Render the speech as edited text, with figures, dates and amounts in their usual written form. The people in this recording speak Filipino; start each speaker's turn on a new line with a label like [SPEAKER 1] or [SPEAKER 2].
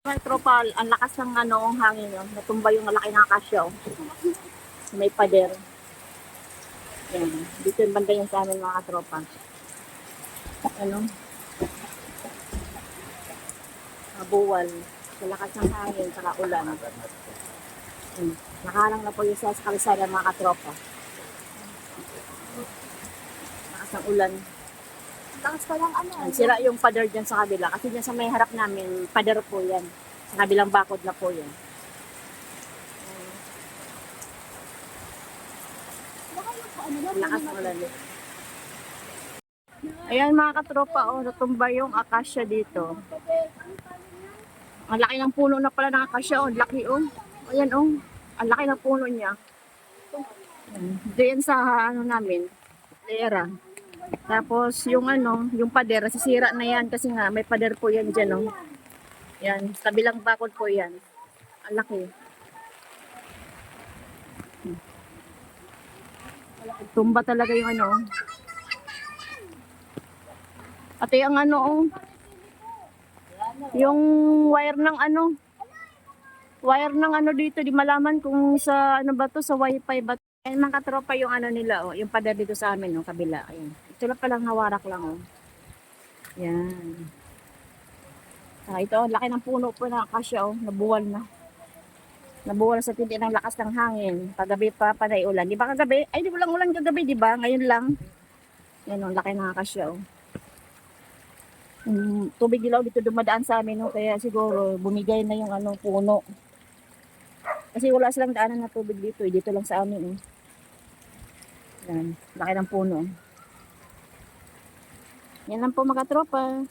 [SPEAKER 1] Mga tropa, ang lakas ng ano, hangin yun. Natumba yung malaki ng akasya. Oh. May pader. Yan. Dito yung banda yun sa amin mga tropa. Ano? Mabuwal. Sa lakas ng hangin, saka ulan. Nakalang na po yung sa kalsada mga tropa. Lakas ng ulan.
[SPEAKER 2] Lakas pa lang ano.
[SPEAKER 1] Sira yung pader dyan sa kabila. Kasi dyan sa may harap namin, pader po yan. Sa kabilang bakod na po yan. Lakas ng ulan. Ayan mga katropa, oh, natumba yung akasya dito. Ang laki ng puno na pala ng akasya, oh, laki oh. Ayan oh, ang laki ng puno niya. Diyan sa ano namin, lera. Tapos yung ano, yung pader, sisira na yan kasi nga may pader po yan dyan oh. Yan, sa kabilang bakod po yan. Ang laki. Tumba talaga yung ano. At yung ano oh. Yung wire ng ano. Wire ng ano dito, di malaman kung sa ano ba to, sa wifi ba. Ayun mga katropa yung ano nila oh, yung pader dito sa amin oh, kabila. Ayun. Ito lang palang hawarak lang oh. Yan. Ito, laki ng puno po na akasya oh, nabuwal na. Nabuwal sa tindi ng lakas ng hangin. Paggabi pa panay ulan. Di ba kagabi? Ay, di walang ulan kagabi, di ba? Ngayon lang. Yan oh, laki ng akasya oh. Tubig ilaw dito dumadaan sa amin oh, kaya siguro bumigay na yung ano puno. Kasi wala silang daanan na tubig dito, eh. Dito lang sa amin oh. Yan, laki ng puno. Yan lang po mga tropa.